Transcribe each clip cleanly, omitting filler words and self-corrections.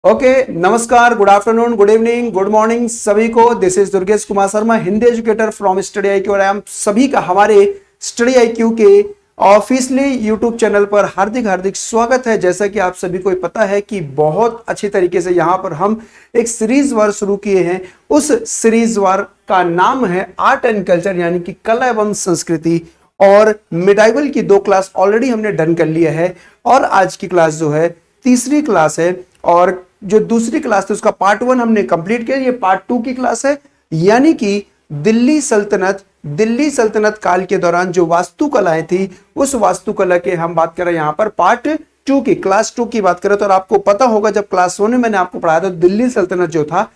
Okay नमस्कार, good afternoon, good evening, good morning सभी को। This is Durgesh Kumar Sharma, Hindi educator from study IQ, और हम सभी का हमारे स्टडी IQ के ऑफिशियली यूट्यूब चैनल पर हार्दिक हार्दिक स्वागत है। जैसा कि आप सभी को पता है कि बहुत अच्छी तरीके से यहाँ पर हम एक सीरीज वार शुरू किए हैं। उस सीरीज वार का नाम है आर्ट एंड कल्चर, यानी कि कला एवं संस्कृति, और मिडाइवल की 2 क्लास ऑलरेडी हमने डन कर लिया है। और आज की क्लास जो है तीसरी क्लास है, और जो दूसरी क्लास थी उसका पार्ट 1 हमने कंप्लीट किया। ये पार्ट 2 की क्लास है, यानी कि दिल्ली सल्तनत काल के दौरान जो वास्तुकलाएं थी उस वास्तुकला के हम बात कर रहे हैं यहाँ पर पार्ट 2 की, क्लास 2 की बात करें तो। और आपको पता होगा जब क्लास 1 में मैंने आपको पढ़ाया था, दिल्ली सल्तनत जो था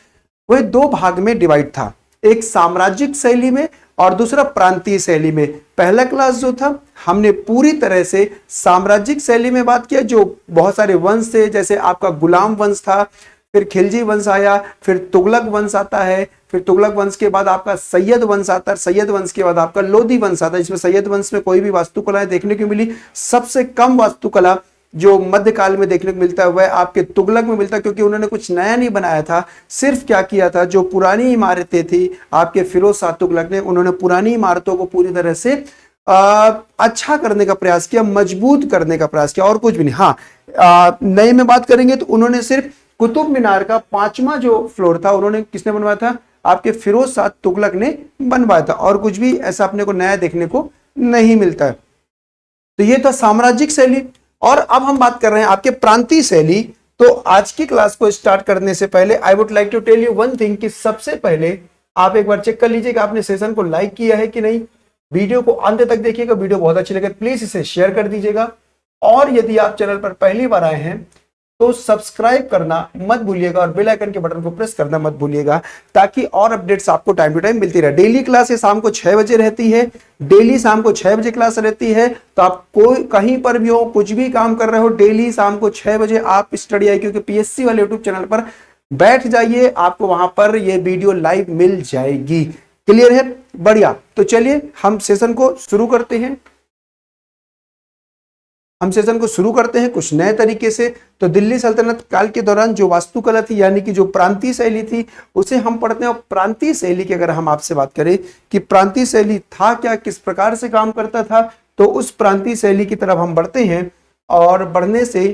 वह 2 भाग में डिवाइड था, एक साम्राज्यिक शैली में और दूसरा प्रांतीय शैली में। पहला क्लास जो था हमने पूरी तरह से साम्राज्यिक शैली में बात किया, जो बहुत सारे वंश थे, जैसे आपका गुलाम वंश था, फिर खिलजी वंश आया, फिर तुगलक वंश आता है, फिर तुगलक वंश के बाद आपका सैयद वंश आता है, सैयद वंश के बाद आपका लोधी वंश आता है, जिसमें सैयद वंश में कोई भी वास्तुकलाएं देखने को मिली। सबसे कम वास्तुकला जो मध्यकाल में देखने को मिलता है वह आपके तुगलक में मिलता है, क्योंकि उन्होंने कुछ नया नहीं बनाया था। सिर्फ क्या किया था, जो पुरानी इमारतें थी आपके फिरोज शाह तुगलक ने, उन्होंने पुरानी इमारतों को पूरी तरह से अच्छा करने का प्रयास किया, मजबूत करने का प्रयास किया, और कुछ भी नहीं। हाँ, नए में बात करेंगे तो उन्होंने सिर्फ कुतुब मीनार का 5वां जो फ्लोर था उन्होंने किसने बनवाया था, आपके फिरोज शाह तुगलक ने बनवाया था, और कुछ भी ऐसा अपने को नया देखने को नहीं मिलता है। तो ये था साम्राज्यिक शैली। और अब हम बात कर रहे हैं आपके प्रांतीय शैली। तो आज की क्लास को स्टार्ट करने से पहले I would like to tell you one thing, कि सबसे पहले आप एक बार चेक कर लीजिए कि आपने सेशन को लाइक किया है कि नहीं। वीडियो को अंत तक देखिएगा, वीडियो बहुत अच्छी लगे प्लीज इसे शेयर कर दीजिएगा। और यदि आप चैनल पर पहली बार आए हैं तो सब्सक्राइब करना मत भूलिएगा और बेल आइकन के बटन को प्रेस करना मत भूलिएगा, ताकि और अपडेट्स आपको टाइम टू टाइम मिलती रहे। डेली क्लास शाम को 6 बजे रहती है, डेली शाम को 6 बजे क्लास रहती है। तो आप कोई कहीं पर भी हो, कुछ भी काम कर रहे हो, डेली शाम को 6 बजे आप स्टडी IQ के PSC वाले यूट्यूब चैनल पर बैठ जाइए, आपको वहां पर ये वीडियो लाइव मिल जाएगी। क्लियर है? बढ़िया। तो चलिए हम सेशन को शुरू करते हैं। कुछ नए तरीके से। तो दिल्ली सल्तनत काल के दौरान जो वास्तुकला थी, यानी कि जो प्रांतीय शैली थी, उसे हम पढ़ते हैं। और प्रांतीय शैली की अगर हम आपसे बात करें कि प्रांतीय शैली था क्या, किस प्रकार से काम करता था, तो उस प्रांतीय शैली की तरफ हम बढ़ते हैं। और बढ़ने से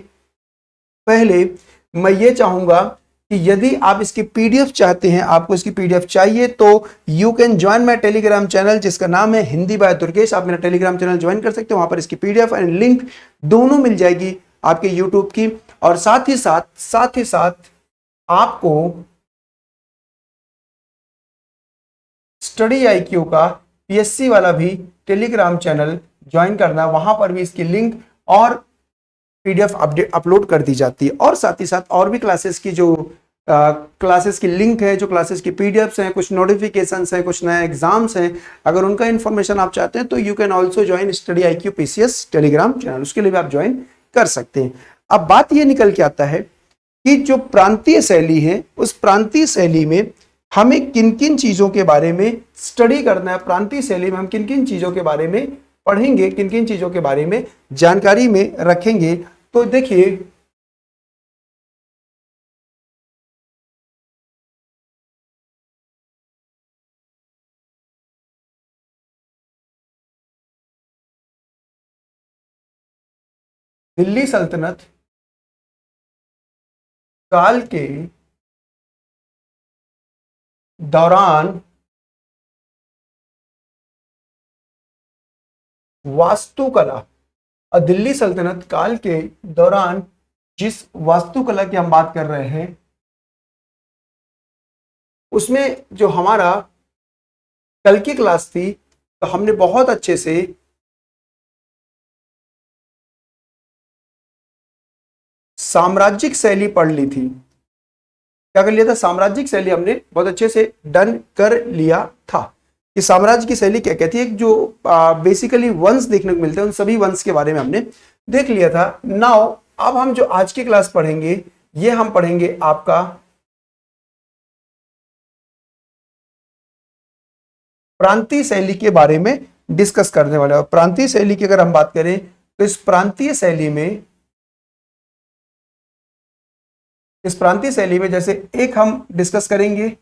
पहले मैं ये चाहूंगा कि यदि आप इसकी PDF चाहते हैं, आपको इसकी PDF चाहिए, तो you can join my Telegram channel, जिसका नाम है हिंदी बाय दुर्गेश। आप मेरा टेलीग्राम चैनल ज्वाइन कर सकते हो, वहां पर इसकी PDF एंड लिंक दोनों मिल जाएगी आपके यूट्यूब की। और साथ ही साथ आपको स्टडी IQ का PSC वाला भी टेलीग्राम चैनल ज्वाइन करना, वहां पर भी इसकी लिंक और PDF अपडेट अपलोड कर दी जाती है। और साथ ही साथ और भी क्लासेस की जो क्लासेस की लिंक है, जो क्लासेस की PDFs हैं, कुछ नोटिफिकेशंस हैं, कुछ नए एग्जाम्स हैं, अगर उनका इन्फॉर्मेशन आप चाहते हैं तो you can also join study IQ PCS Telegram channel, उसके लिए भी आप ज्वाइन कर सकते हैं। अब बात ये निकल के आता है कि जो प्रांतीय शैली है, उस प्रांतीय शैली में हमें किन किन चीजों के बारे में स्टडी करना है, प्रांतीय शैली में हम किन किन चीजों के बारे में पढ़ेंगे, किन किन चीजों के बारे में जानकारी में रखेंगे। तो देखिए, दिल्ली सल्तनत काल के दौरान वास्तुकला, और दिल्ली सल्तनत काल के दौरान जिस वास्तुकला की हम बात कर रहे हैं, उसमें जो हमारा कल की क्लास थी, तो हमने बहुत अच्छे से साम्राज्यिक शैली पढ़ ली थी। क्या कर लिया था? साम्राज्यिक शैली हमने बहुत अच्छे से डन कर लिया था कि साम्राज्य की शैली क्या कहती है। जो बेसिकली वंश देखने को मिलते हैं, उन सभी वंश के बारे में हमने देख लिया था। नाउ अब हम जो आज की क्लास पढ़ेंगे, ये हम पढ़ेंगे आपका प्रांतीय शैली के बारे में डिस्कस करने वाले। और प्रांतीय शैली की अगर हम बात करें तो इस प्रांतीय शैली में इस प्रांतीय शैली में जैसे एक हम डिस्कस करेंगे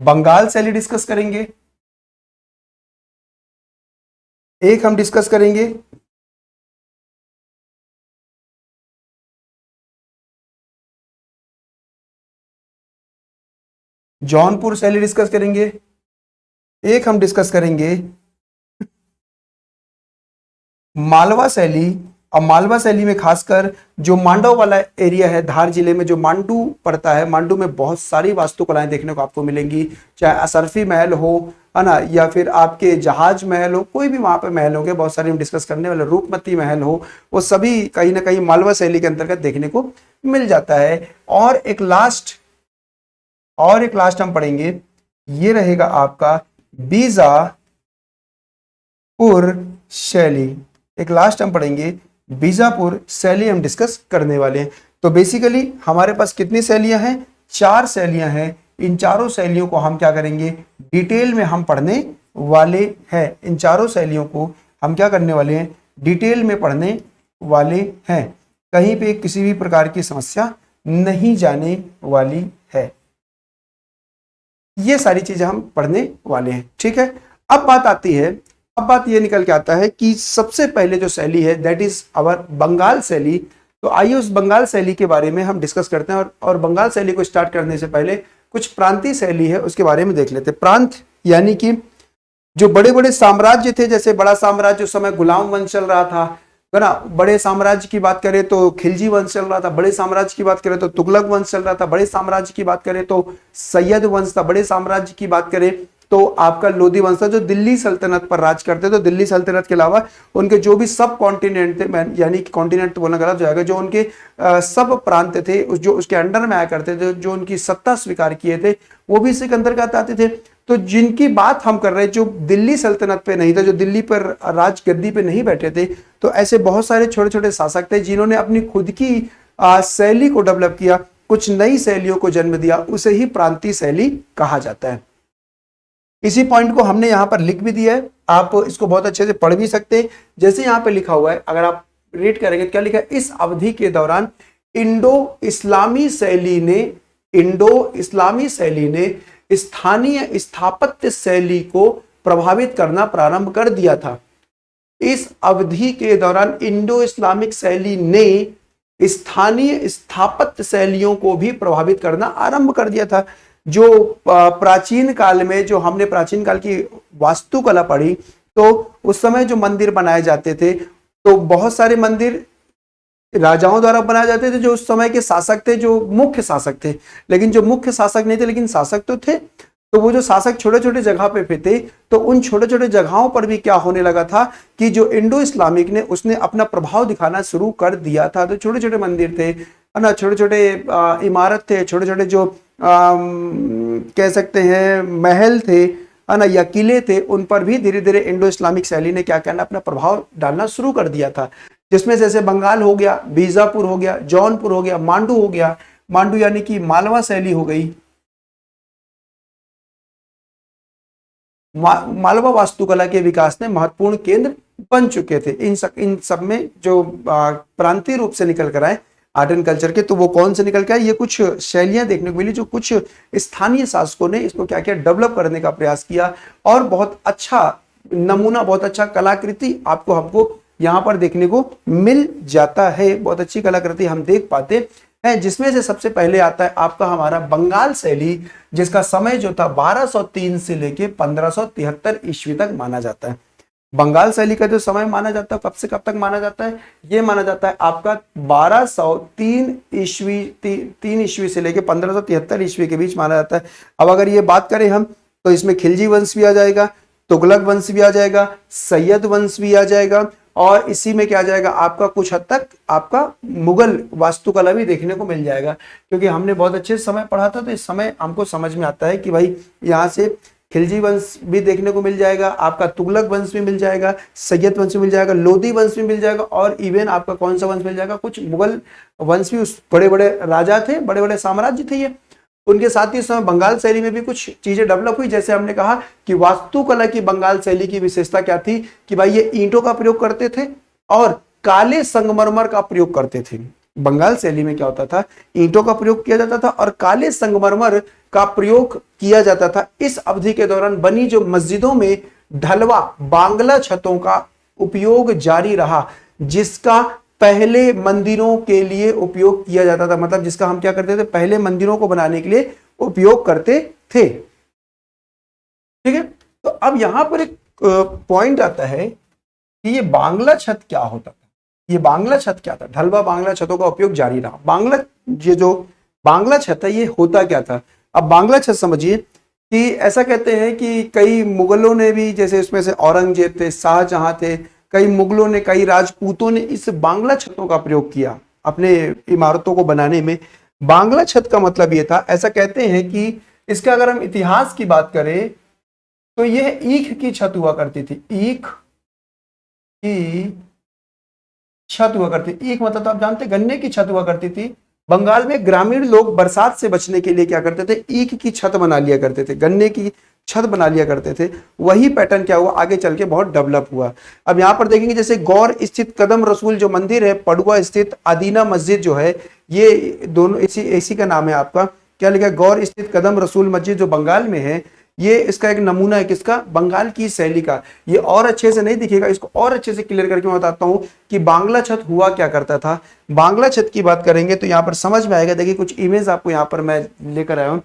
बंगाल शैली, डिस्कस करेंगे, एक हम डिस्कस करेंगे जौनपुर शैली, डिस्कस करेंगे, एक हम डिस्कस करेंगे मालवा शैली। और मालवा शैली में खासकर जो मांडव वाला एरिया है, धार जिले में जो मांडू पड़ता है, मांडू में बहुत सारी वास्तुकलाएं देखने को आपको मिलेंगी, चाहे असरफी महल हो, है ना, या फिर आपके जहाज महल हो, कोई भी वहां पे महल होंगे बहुत सारे हम डिस्कस करने वाले, रूपमती महल हो, वो सभी कहीं ना कहीं मालवा शैली के अंतर्गत देखने को मिल जाता है। और एक लास्ट हम पढ़ेंगे, ये रहेगा आपका बीजापुर शैली। एक लास्ट हम पढ़ेंगे बीजापुर शैली, हम डिस्कस करने वाले हैं। तो बेसिकली हमारे पास कितनी शैलियां हैं? 4 शैलियां हैं। इन चारों शैलियों को हम क्या करेंगे? डिटेल में हम पढ़ने वाले हैं। इन चारों शैलियों को हम क्या करने वाले हैं? डिटेल में पढ़ने वाले हैं। कहीं पे किसी भी प्रकार की समस्या नहीं जाने वाली है। ये सारी चीजें हम पढ़ने वाले हैं, ठीक है। अब बात ये निकल के आता है कि सबसे पहले जो शैली है दैट इज आवर बंगाल शैली। तो आइए उस बंगाल शैली के बारे में हम डिस्कस करते हैं। और बंगाल शैली को स्टार्ट करने से पहले कुछ प्रांतीय शैली है उसके बारे में देख लेते हैं। प्रांत यानी कि जो बड़े बड़े साम्राज्य थे, जैसे बड़ा साम्राज्य उस समय गुलाम वंश चल रहा था, है ना। बड़े साम्राज्य की बात करें तो खिलजी वंश चल रहा था, बड़े साम्राज्य की बात करें तो तुगलक वंश चल रहा था, बड़े साम्राज्य की बात करें तो सैयद वंश था, बड़े साम्राज्य की बात करें तो आपका लोधी वंश था जो दिल्ली सल्तनत पर राज करते। तो दिल्ली सल्तनत के अलावा उनके जो भी सब कॉन्टिनेंट थे, यानी कि कॉन्टिनेंट बोलना गलत हो जाएगा, जो उनके सब प्रांत थे जो उसके अंडर में आया करते थे, जो उनकी सत्ता स्वीकार किए थे, वो भी इसी के अंतर्गत आते थे। तो जिनकी बात हम कर रहे हैं जो दिल्ली सल्तनत पे नहीं था, जो दिल्ली पर राज गद्दी पे नहीं बैठे थे, तो ऐसे बहुत सारे छोटे छोटे शासक थे जिन्होंने अपनी खुद की शैली को डेवलप किया, कुछ नई शैलियों को जन्म दिया, उसे ही प्रांतीय शैली कहा जाता है। इसी पॉइंट को हमने यहां पर लिख भी दिया है, आप इसको बहुत अच्छे से पढ़ भी सकते हैं। जैसे यहां पे लिखा हुआ है, अगर आप रीड करेंगे तो क्या लिखा है? इस अवधि के दौरान इंडो इस्लामी शैली ने स्थानीय स्थापत्य शैली को प्रभावित करना प्रारंभ कर दिया था। इस अवधि के दौरान इंडो इस्लामिक शैली ने स्थानीय स्थापत्य शैलियों को भी प्रभावित करना आरंभ कर दिया था। जो प्राचीन काल में, जो हमने प्राचीन काल की वास्तुकला पढ़ी, तो उस समय जो मंदिर बनाए जाते थे, तो बहुत सारे मंदिर राजाओं द्वारा बनाए जाते थे जो उस समय के शासक थे, जो मुख्य शासक थे। लेकिन जो मुख्य शासक नहीं थे लेकिन शासक तो थे, तो वो जो शासक छोटे छोटे जगह पे थे, तो उन छोटे छोटे जगहों पर भी क्या होने लगा था कि जो इंडो इस्लामिक ने उसने अपना प्रभाव दिखाना शुरू कर दिया था। तो छोटे छोटे मंदिर थे, है ना, छोटे छोटे इमारत थे, छोटे छोटे जो कह सकते हैं महल थे, है ना, या किले थे, उन पर भी धीरे धीरे इंडो इस्लामिक शैली ने क्या करना, अपना प्रभाव डालना शुरू कर दिया था। जिसमें जैसे बंगाल हो गया, बीजापुर हो गया, जौनपुर हो गया, मांडू हो गया। मांडू यानी कि मालवा शैली हो गई। मालवा वास्तुकला के विकास में महत्वपूर्ण केंद्र बन चुके थे। इन सब में जो प्रांतीय रूप से निकल कर आए आर्ट एंड कल्चर के, तो वो कौन से निकल के आए? ये कुछ शैलियां देखने को मिली जो कुछ स्थानीय शासकों ने इसको क्या किया, डेवलप करने का प्रयास किया। और बहुत अच्छा नमूना, बहुत अच्छा कलाकृति आपको हमको यहाँ पर देखने को मिल जाता है। बहुत अच्छी कलाकृति हम देख पाते हैं, जिसमें से सबसे पहले आता है आपका हमारा बंगाल शैली, जिसका समय जो था 1203 से लेके 1573 ईस्वी तक माना जाता है। बंगाल शैली का जो समय माना जाता है कब से कब तक माना जाता है? ये माना जाता है आपका 1203 ईस्वी से लेके 1573 ईस्वी के बीच माना जाता है। अब अगर ये बात करें हम, तो इसमें खिलजी वंश भी आ जाएगा, तुगलक वंश भी आ जाएगा, सैयद वंश भी आ जाएगा, और इसी में क्या आ जाएगा आपका कुछ हद तक आपका मुगल वास्तुकला भी देखने को मिल जाएगा। क्योंकि हमने बहुत अच्छे समय पढ़ा था, तो इस समय हमको समझ में आता है कि भाई यहाँ से खिलजी वंश भी देखने को मिल जाएगा, आपका तुगलक वंश भी मिल जाएगा, सैयद वंश भी मिल जाएगा, लोधी वंश भी मिल जाएगा, और इवन आपका कौन सा वंश मिल जाएगा, कुछ मुगल वंश भी, उस बड़े बड़े राजा थे, बड़े बड़े साम्राज्य थे ये। उनके साथ ही इस समय बंगाल शैली में भी कुछ चीजें डेवलप हुई। जैसे हमने कहा कि वास्तुकला की बंगाल शैली की विशेषता क्या थी कि भाई ये ईंटों का प्रयोग करते थे, और काले संगमरमर का प्रयोग करते थे। बंगाल शैली में क्या होता था, ईंटों का प्रयोग किया जाता था और काले संगमरमर का प्रयोग किया जाता था। इस अवधि के दौरान बनी जो मस्जिदों में ढलवा बांग्ला छतों का उपयोग जारी रहा, जिसका पहले मंदिरों के लिए उपयोग किया जाता था। मतलब जिसका हम क्या करते थे, पहले मंदिरों को बनाने के लिए उपयोग करते थे। ठीक है, तो अब यहां पर एक पॉइंट आता है कि ये बांग्ला छत क्या होता था। ये बांग्ला छत क्या था, ढलवा बांग्ला छतों का उपयोग जारी रहा। ये जो बांग्ला छत है ये होता क्या था। अब बांग्ला छत समझिए कि ऐसा कहते हैं कि कई मुगलों ने भी, जैसे उसमें से औरंगजेब थे, शाहजहां थे, कई मुगलों ने, कई राजपूतों ने इस बांग्ला छतों का प्रयोग किया अपने इमारतों को बनाने में। बांग्ला छत का मतलब ये था, ऐसा कहते हैं कि इसका अगर हम इतिहास की बात करें तो यह ईख की छत हुआ करती थी। ईख की छत हुआ करती, ईख मतलब तो आप जानते, गन्ने की छत हुआ करती थी। बंगाल में ग्रामीण लोग बरसात से बचने के लिए क्या करते थे, ईख की छत बना लिया करते थे, गन्ने की छत बना लिया करते थे। वही पैटर्न क्या हुआ, आगे चल के बहुत डेवलप हुआ। अब यहां पर देखेंगे जैसे गौर स्थित कदम रसूल जो मंदिर है, पडुआ स्थित अदीना मस्जिद जो है, ये दोनों इसी का नाम है। आपका क्या लिखा है, गौर स्थित कदम रसूल मस्जिद जो बंगाल में है, ये इसका एक नमूना है किसका, बंगाल की शैली का। ये और अच्छे से नहीं दिखेगा, इसको और अच्छे से क्लियर करके मैं बताता हूं कि बांग्ला छत हुआ क्या करता था। बांग्ला छत की बात करेंगे तो यहां पर समझ में आएगा। देखिए कुछ इमेज आपको यहां पर मैं लेकर आया हूं।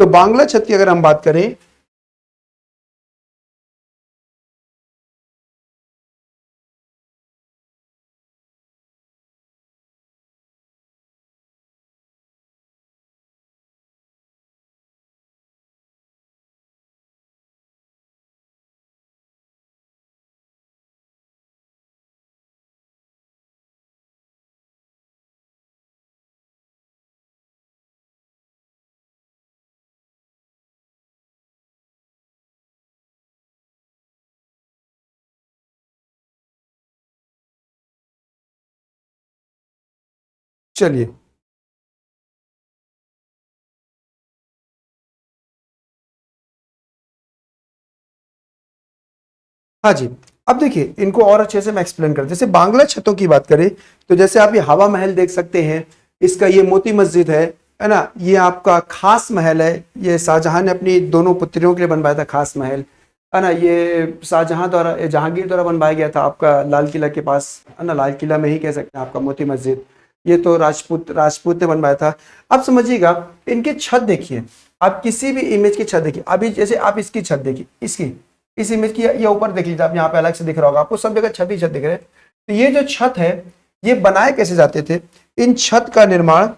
तो बांग्ला छत की अगर हम बात करें, चलिए हाँ जी, अब देखिए इनको और अच्छे से मैं एक्सप्लेन कर, जैसे बांग्ला छतों की बात करें तो जैसे आप ये हवा महल देख सकते हैं, इसका ये मोती मस्जिद है ना, ये आपका खास महल है, ये शाहजहां ने अपनी दोनों पुत्रियों के लिए बनवाया था खास महल, है ना। ये शाहजहां द्वारा, जहांगीर द्वारा बनवाया गया था आपका लाल किला के पास, है ना, लाल किला में ही कह सकते हैं आपका मोती मस्जिद। ये तो राजपूत ने बनवाया था। अब समझिएगा इनकी छत देखिए, आप किसी भी इमेज की छत देखिए, अभी जैसे आप इसकी छत देखिए, इसकी इस इमेज की ये ऊपर देख लीजिए आप, यहाँ पे अलग से दिख रहा होगा आपको, सब जगह छत ही छत दिख रहे हैं। तो ये जो छत है ये बनाए कैसे जाते थे, इन छत का निर्माण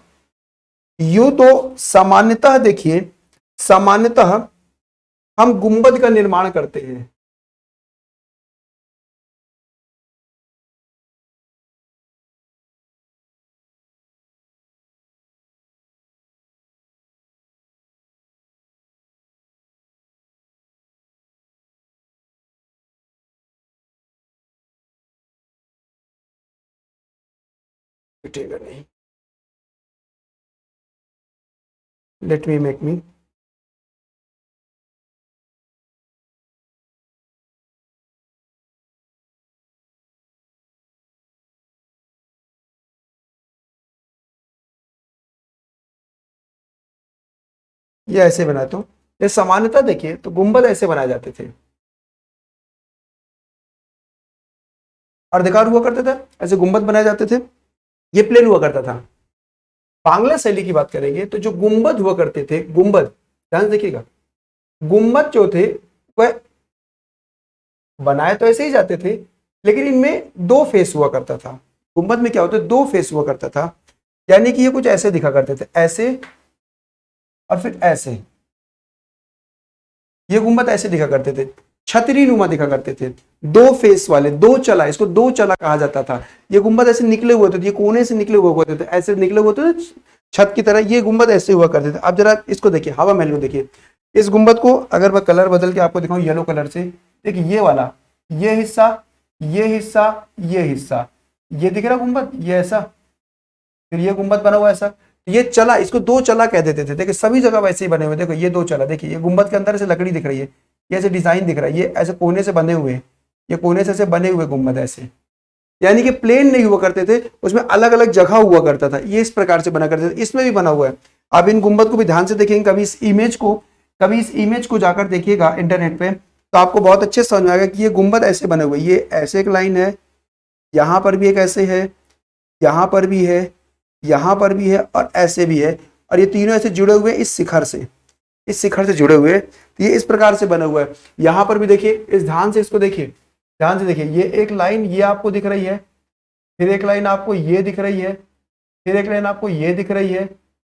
यूं तो सामान्यतः देखिए, सामान्यतः हम गुंबद का निर्माण करते हैं। नहीं, लेट मी मेक मी, ये ऐसे बनाता हूं। ये सामान्यतः देखिए तो गुंबद ऐसे बनाए जाते थे, अर्धकार हुआ करते थे, ऐसे गुंबद बनाए जाते थे, ये प्लेन हुआ करता था। बांग्ला शैली की बात करेंगे तो जो गुंबद हुआ करते थे, गुंबद ध्यान से देखिएगा, गुंबद जो थे वह बनाए तो ऐसे ही जाते थे, लेकिन इनमें दो फेस हुआ करता था। गुंबद में क्या होता है, दो फेस हुआ करता था, यानी कि ये कुछ ऐसे दिखा करते थे, ऐसे और फिर ऐसे। ये गुंबद ऐसे दिखा करते थे, छतरी नुमा दिखा करते थे, दो फेस वाले, दो चला, इसको दो चला कहा जाता था। ये गुंबद ऐसे निकले हुए थे, ये कोने से निकले हुए होते थे, ऐसे निकले हुए थे छत की तरह, ये गुंबद ऐसे हुआ करते थे। अब जरा इसको देखिए, हवा महल को देखिए, इस गुंबद को अगर मैं कलर बदल के आपको दिखाऊं येलो कलर से, देखिए ये वाला, ये हिस्सा, ये हिस्सा, ये हिस्सा, ये दिख रहा गुंबद, ये ऐसा, फिर ये गुंबद बना हुआ ऐसा, ये चला, इसको दो चला कह देते थे। देखिए सभी जगह वैसे ही बने हुए, देखो ये दो चला, देखिए ये गुंबद के अंदर से लकड़ी दिख रही है, ये ऐसे डिजाइन दिख रहा है, ये ऐसे कोने से बने हुए, ये कोने से बने हुए गुंबद ऐसे, यानी कि प्लेन नहीं हुआ करते थे, उसमें अलग अलग जगह हुआ करता था। ये इस प्रकार से बना करते थे, इसमें भी बना हुआ है। आप इन गुंबद को भी ध्यान से देखेंगे, कभी इस इमेज को जाकर देखिएगा इंटरनेट पे, तो आपको बहुत अच्छे से समझ में आएगा कि ये गुंबद ऐसे बने हुए, ये ऐसे एक लाइन है, यहां पर भी एक ऐसे है, यहां पर भी है, यहां पर भी है और ऐसे भी है, और ये तीनों ऐसे जुड़े हुए इस शिखर से जुड़े हुए, तो ये इस प्रकार से बना हुआ है। यहां पर भी देखिए, इस ध्यान से इसको देखिए, ध्यान से देखिए, ये एक लाइन ये आपको दिख रही है, फिर एक लाइन आपको ये दिख रही है, फिर एक लाइन आपको ये दिख रही है,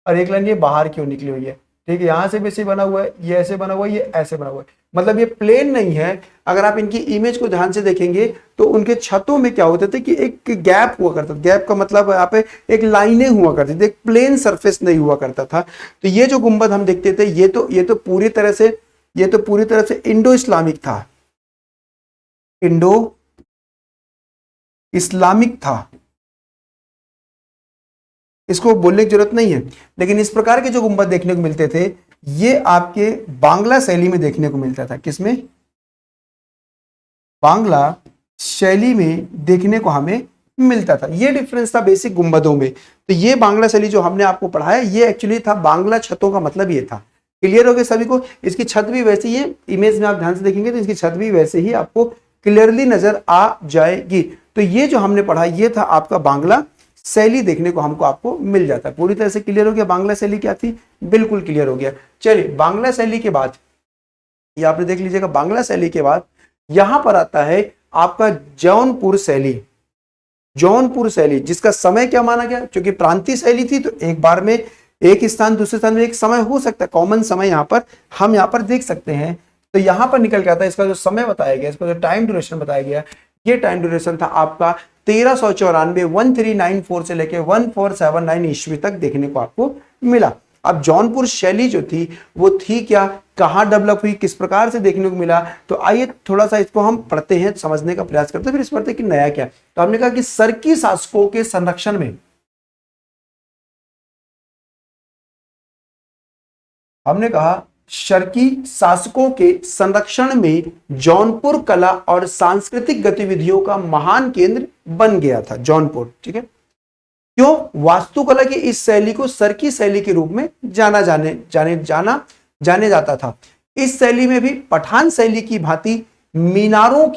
और एक लाइन ये बाहर की ओर निकली हुई है। ठीक है, यहां से भी ऐसे बना हुआ है, ये ऐसे बना हुआ है, ये ऐसे बना हुआ है, मतलब ये प्लेन नहीं है। अगर आप इनकी इमेज को ध्यान से देखेंगे तो उनके छतों में क्या होते थे कि एक गैप हुआ करता था। गैप का मतलब यहाँ पे एक लाइनें हुआ करती थी, एक प्लेन सरफेस नहीं हुआ करता था। तो ये जो गुंबद हम देखते थे, ये तो पूरी तरह से इंडो इस्लामिक था, इंडो इस्लामिक था, इसको बोलने की जरूरत नहीं है। लेकिन इस प्रकार के जो गुंबद देखने को मिलते थे, ये आपके बांग्ला शैली में देखने को मिलता था। किसमें? बांग्ला शैली में देखने को हमें मिलता था। ये डिफरेंस था बेसिक गुंबदों में। तो ये बांग्ला शैली जो हमने आपको पढ़ाया, ये एक्चुअली था बांग्ला छतों का मतलब ये था। क्लियर हो गया सभी को? इसकी छत भी वैसी है, इमेज में आप ध्यान से देखेंगे तो इसकी छत भी वैसे ही आपको क्लियरली नजर आ जाएगी। तो ये जो हमने पढ़ा, ये था आपका बांग्ला शैली देखने को हमको आपको मिल जाता है। पूरी तरह से क्लियर हो गया बांग्ला शैली क्या थी? बिल्कुल क्लियर हो गया। चलिए, बांग्ला शैली के बाद ये आपने देख लीजिएगा, बांग्ला शैली के बाद यहां पर आता है आपका जौनपुर शैली। जौनपुर शैली जिसका समय क्या माना गया, क्योंकि प्रांतीय शैली थी तो एक बार में एक स्थान दूसरे स्थान में एक समय हो सकता है, कॉमन समय यहां पर हम यहां पर देख सकते हैं। तो यहां पर निकल के आता है, इसका जो समय बताया गया, इसका जो टाइम ड्यूरेशन बताया गया, ये टाइम ड्यूरेशन था आपका 1394 1394 से लेके 1479 ईस्वी तक देखने को आपको मिला। अब जौनपुर शैली जो थी वो थी क्या, कहां डेवलप हुई, किस प्रकार से देखने को मिला, तो आइए थोड़ा सा इसको हम पढ़ते हैं, समझने का प्रयास करते हैं, फिर इस पढ़ते हैं कि नया क्या। तो हमने कहा कि सरकी शासकों के संरक्षण में, हमने कहा शर्की शासकों के संरक्षण में जौनपुर कला और सांस्कृतिक गतिविधियों का महान केंद्र बन गया था जौनपुर। ठीक है, क्यों? वास्तुकला की इस शैली को सरकी शैली के रूप में जाने जाता था। इस शैली में भी पठान शैली की भांति मीनारों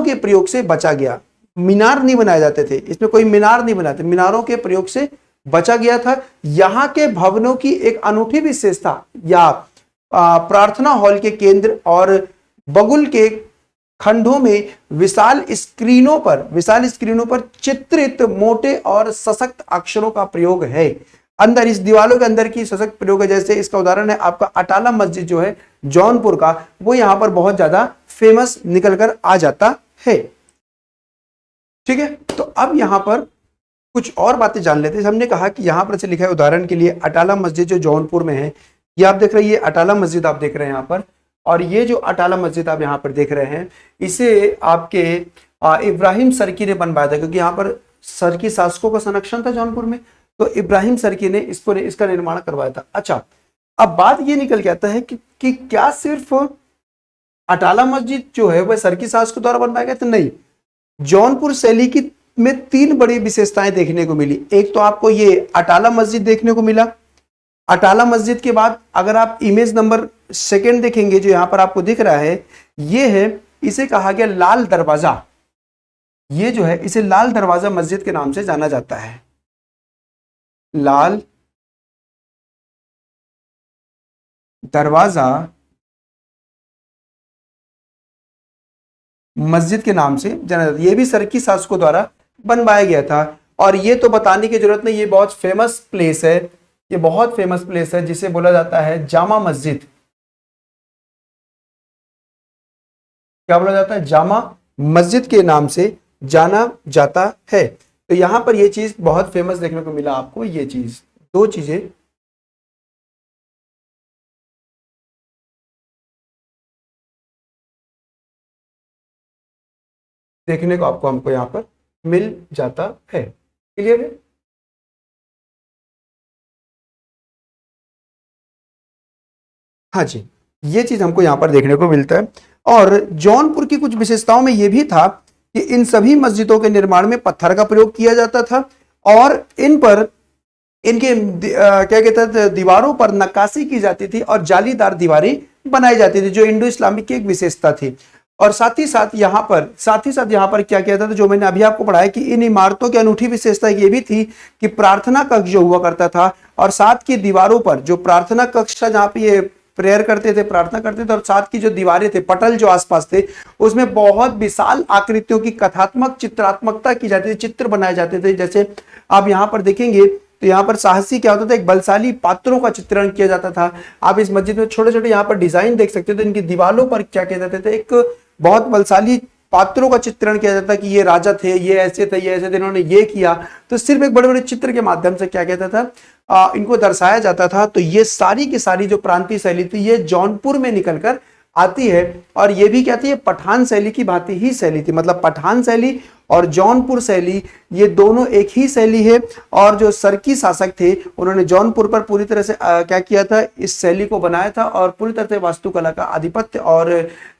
के प्रयोग से बचा गया। मीनार नहीं बनाए जाते थे, इसमें कोई मीनार नहीं बनाते, मीनारों के प्रयोग से बचा गया था। यहां के भवनों की एक अनूठी विशेषता या प्रार्थना हॉल के केंद्र और बगुल के खंडों में विशाल स्क्रीनों पर चित्रित मोटे और सशक्त अक्षरों का प्रयोग है। अंदर इस दीवालों के अंदर की सशक्त प्रयोग है। जैसे इसका उदाहरण है आपका अटाला मस्जिद जो है जौनपुर का, वो यहां पर बहुत ज्यादा फेमस निकल कर आ जाता है। ठीक है, तो अब यहां पर कुछ और बातें जान लेते हैं। हमने कहा कि यहां पर से लिखा है उदाहरण के लिए अटाला मस्जिद जो जौनपुर में है, ये आप देख रहे हैं, ये अटाला मस्जिद आप देख रहे हैं यहां पर, और ये जो अटाला मस्जिद आप यहां पर देख रहे हैं, इसे आपके इब्राहिम सरकी ने बनवाया था, क्योंकि यहां पर सरकी शासकों का संरक्षण था जौनपुर में, तो इब्राहिम सरकी ने इसका निर्माण करवाया था। अच्छा, अब बात ये निकल के आता है कि क्या सिर्फ अटाला मस्जिद जो है वह सरकी शासकों द्वारा बनवाया गया था? नहीं, जौनपुर शैली की में तीन बड़ी विशेषताएं देखने को मिली। एक तो आपको ये अटाला मस्जिद देखने को मिला। अटाला मस्जिद के बाद अगर आप इमेज नंबर सेकंड देखेंगे जो यहां पर आपको दिख रहा है, ये है, इसे कहा गया लाल दरवाजा। ये जो है इसे लाल दरवाजा मस्जिद के नाम से जाना जाता है, लाल दरवाजा मस्जिद के नाम से जाना जाता है। ये भी सरकी शासकों द्वारा बनवाया गया था। और ये तो बताने की जरूरत नहीं, ये बहुत फेमस प्लेस है, ये बहुत फेमस प्लेस है जिसे बोला जाता है जामा मस्जिद। क्या बोला जाता है? जामा मस्जिद के नाम से जाना जाता है। तो यहां पर ये चीज बहुत फेमस देखने को मिला आपको। ये चीज, दो चीजें देखने को आपको हमको यहां पर मिल जाता है। क्लियर है? हाँ जी, ये चीज हमको यहां पर देखने को मिलता है। और जौनपुर की कुछ विशेषताओं में यह भी था कि इन सभी मस्जिदों के निर्माण में पत्थर का प्रयोग किया जाता था और इन पर इनके क्या कहते हैं दीवारों पर नक्काशी की जाती थी और जालीदार दीवारें बनाई जाती थी, जो इंडो इस्लामिक की एक विशेषता थी। और साथ ही साथ यहाँ पर क्या कहता था, जो मैंने अभी आपको पढ़ाया कि इन इमारतों की अनूठी विशेषता ये भी थी कि प्रार्थना कक्ष जो हुआ करता था और साथ की दीवारों पर जो प्रार्थना कक्ष था जहाँ पे ये प्रेयर करते थे, प्रार्थना करते थे, और साथ की जो दीवारें थे, पटल जो आसपास थे, उसमें बहुत विशाल आकृतियों की कथात्मक चित्रात्मकता की जाती थी, चित्र बनाए जाते थे। जैसे आप यहाँ पर देखेंगे तो यहाँ पर साहसी क्या होता था, एक बलशाली पात्रों का चित्रण किया जाता था। आप इस मस्जिद में छोटे छोटे यहाँ पर डिजाइन देख सकते थे, इनकी दीवारों पर क्या किया जाते थे, एक बहुत बलशाली पात्रों का चित्रण किया जाता कि ये राजा थे, ये ऐसे थे, ये ऐसे थे, इन्होंने ये किया। तो सिर्फ एक बड़े बड़े चित्र के माध्यम से क्या कहता था, इनको दर्शाया जाता था। तो ये सारी की सारी जो प्रांतीय शैली थी ये जौनपुर में निकलकर आती है और ये भी क्या थी, ये पठान शैली की भांति ही शैली थी। मतलब पठान शैली और जौनपुर शैली ये दोनों एक ही शैली है। और जो सरकी शासक थे उन्होंने जौनपुर पर पूरी तरह से क्या किया था, इस शैली को बनाया था और पूरी तरह से वास्तुकला का आधिपत्य और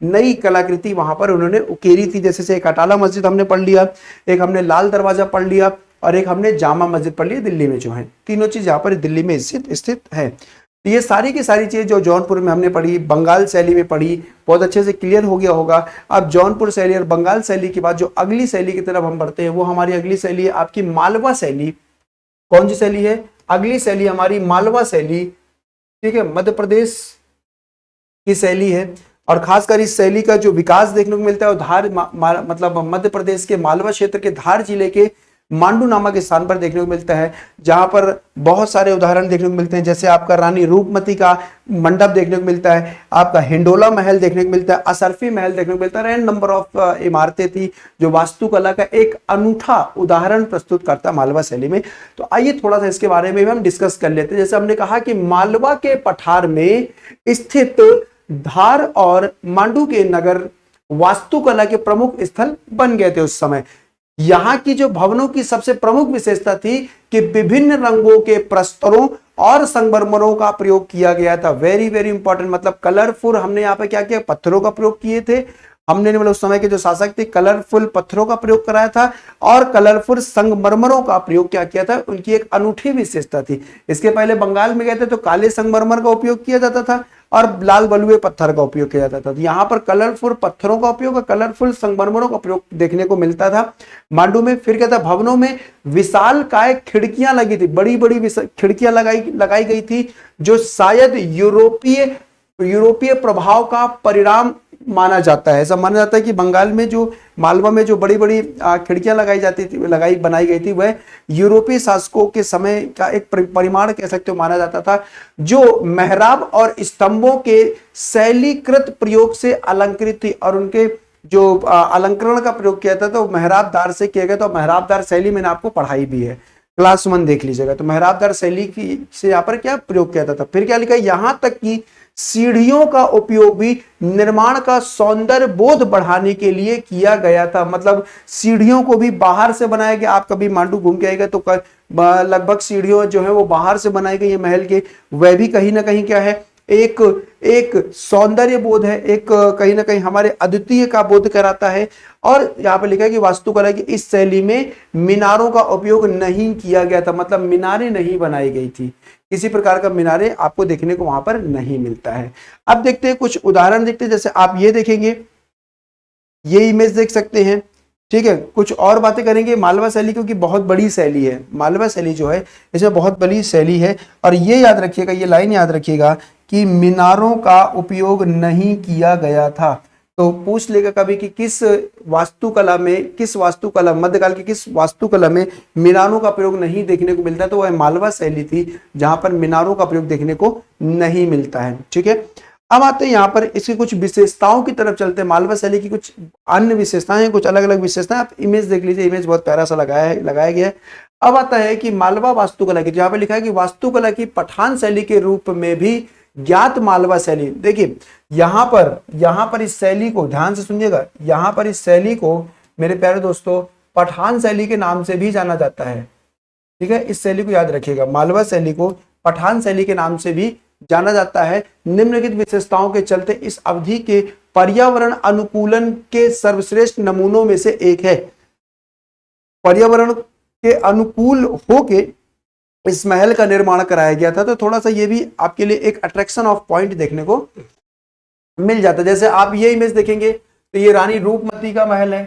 नई कलाकृति वहां पर उन्होंने उकेरी थी। जैसे से एक अटाला मस्जिद हमने पढ़ लिया, एक हमने लाल दरवाजा पढ़ लिया और एक हमने जामा मस्जिद पढ़ ली दिल्ली में, जो है तीनों चीज यहाँ पर दिल्ली में स्थित है। ये सारी की सारी चीज़ जो जौनपुर में हमने पढ़ी, बंगाल शैली में पढ़ी, बहुत अच्छे से क्लियर हो गया होगा। अब जौनपुर शैली और बंगाल शैली के बाद जो अगली शैली की तरफ हम बढ़ते हैं वो हमारी अगली शैली है आपकी मालवा शैली। कौन सी शैली है? अगली शैली हमारी मालवा शैली, ठीक है, मध्य प्रदेश की शैली है। और खासकर इस शैली का जो विकास देखने को मिलता है वो धार मतलब मध्य प्रदेश के मालवा क्षेत्र के धार जिले के मांडू नामक स्थान पर देखने को मिलता है, जहां पर बहुत सारे उदाहरण देखने को मिलते हैं। जैसे आपका रानी रूपमती का मंडप देखने को मिलता है, आपका हिंडोला महल देखने को मिलता है, असरफी महल देखने को मिलता है। एंड नंबर ऑफ इमारतें थी जो वास्तुकला का एक अनूठा उदाहरण प्रस्तुत करता है मालवा शैली में। तो आइए थोड़ा सा इसके बारे में भी हम डिस्कस कर लेते हैं। जैसे हमने कहा कि मालवा के पठार में स्थित धार और मांडू के नगर वास्तुकला के प्रमुख स्थल बन गए थे उस समय। यहां की जो भवनों की सबसे प्रमुख विशेषता थी कि विभिन्न रंगों के प्रस्तरों और संगमरमरों का प्रयोग किया गया था। वेरी वेरी इंपॉर्टेंट, मतलब कलरफुल। हमने यहाँ पे क्या किया, पत्थरों का प्रयोग किए थे हमने, मतलब उस समय के जो शासक थे कलरफुल पत्थरों का प्रयोग कराया था और कलरफुल संगमरमरों का प्रयोग क्या किया था, उनकी एक अनूठी विशेषता थी। इसके पहले बंगाल में गए थे तो काले संगमरमर का उपयोग किया जाता था और लाल बलुए पत्थर का उपयोग किया जाता था। यहाँ पर कलरफुल पत्थरों का उपयोग और कलरफुल संगमरमरों का प्रयोग देखने को मिलता था मांडू में। फिर क्या था, भवनों में विशाल काय खिड़कियां लगी थी, बड़ी बड़ी खिड़कियां लगाई गई थी, जो शायद यूरोपीय प्रभाव का परिणाम माना जाता है। ऐसा माना जाता है कि बंगाल में जो मालवा में जो बड़ी बड़ी खिड़कियां बनाई गई थी वह यूरोपीय शासकों के समय का एक परिमाण कह सकते हो माना जाता था, जो मेहराब और स्तंभों के शैलीकृत प्रयोग से अलंकृत थी। और उनके जो अलंकरण का प्रयोग किया था तो मेहराबदार से किया गया। तो मेहराबदार शैली मैंने आपको पढ़ाई भी है, क्लास 1 देख लीजिएगा। तो मेहराबदार शैली की से यहाँ पर क्या प्रयोग किया था। फिर क्या लिखा है, यहां तक कि सीढ़ियों का उपयोग भी निर्माण का सौंदर्य बोध बढ़ाने के लिए किया गया था। मतलब सीढ़ियों को भी बाहर से बनाया गया। आप कभी मांडू घूम के आएगा तो लगभग सीढ़ियों जो है वो बाहर से बनाई गई है महल के, वह भी कहीं ना कहीं क्या है, एक सौंदर्य बोध है, एक कहीं ना कहीं हमारे अद्वितीय का बोध कराता है। और यहाँ पे लिखा है कि वास्तुकला की इस शैली में मीनारों का उपयोग नहीं किया गया था, मतलब मीनारें नहीं बनाई गई थी, किसी प्रकार का मीनारे आपको देखने को वहां पर नहीं मिलता है। अब देखते हैं कुछ उदाहरण देखते हैं। जैसे आप ये देखेंगे, ये इमेज देख सकते हैं, ठीक है। कुछ और बातें करेंगे मालवा शैली, क्योंकि बहुत बड़ी शैली है मालवा शैली जो है, इसमें बहुत बड़ी शैली है। और ये याद रखिएगा, ये लाइन याद रखिएगा कि मीनारों का उपयोग नहीं किया गया था। तो पूछ लेगा कभी कि किस वास्तुकला मध्यकाल की किस वास्तुकला में मीनारों का प्रयोग नहीं देखने को मिलता है, तो वह मालवा शैली थी जहां पर मीनारों का प्रयोग देखने को नहीं मिलता है, ठीक है। अब आते हैं यहाँ पर इसकी कुछ विशेषताओं की तरफ चलते हैं। मालवा शैली की कुछ अन्य विशेषताएं, कुछ अलग अलग विशेषताएं। आप इमेज देख लीजिए, इमेज बहुत प्यारा सा लगाया गया है। अब आता है कि मालवा वास्तुकला की, जहां पर लिखा है कि वास्तुकला की पठान शैली के रूप में भी ज्ञात मालवा शैली। देखिए यहां पर इस शैली को ध्यान से सुनिएगा, यहां पर इस शैली को मेरे प्यारे दोस्तों पठान शैली के नाम से भी जाना जाता है, ठीक है। इस शैली को याद रखिएगा, मालवा शैली को पठान शैली के नाम से भी जाना जाता है। निम्नलिखित विशेषताओं के चलते इस अवधि के पर्यावरण अनुकूलन के सर्वश्रेष्ठ नमूनों में से एक है। पर्यावरण के अनुकूल होके इस महल का निर्माण कराया गया था। तो थोड़ा सा ये भी आपके लिए एक अट्रैक्शन ऑफ पॉइंट देखने को मिल जाता है। जैसे आप ये इमेज देखेंगे तो ये रानी रूपमती का महल है,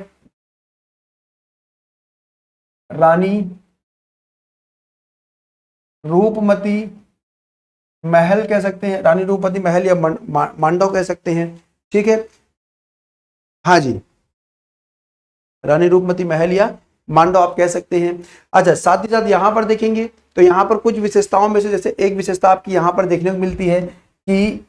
रानी रूपमती महल कह सकते हैं, रानी रूपमती महल या मांडव कह सकते हैं, ठीक है। हाँ जी, रानी रूपमती महल या मांडव आप कह सकते हैं। अच्छा, साथ ही साथ यहां पर देखेंगे तो यहां पर कुछ विशेषताओं में से जैसे एक विशेषता आपकी यहां पर देखने को मिलती है कि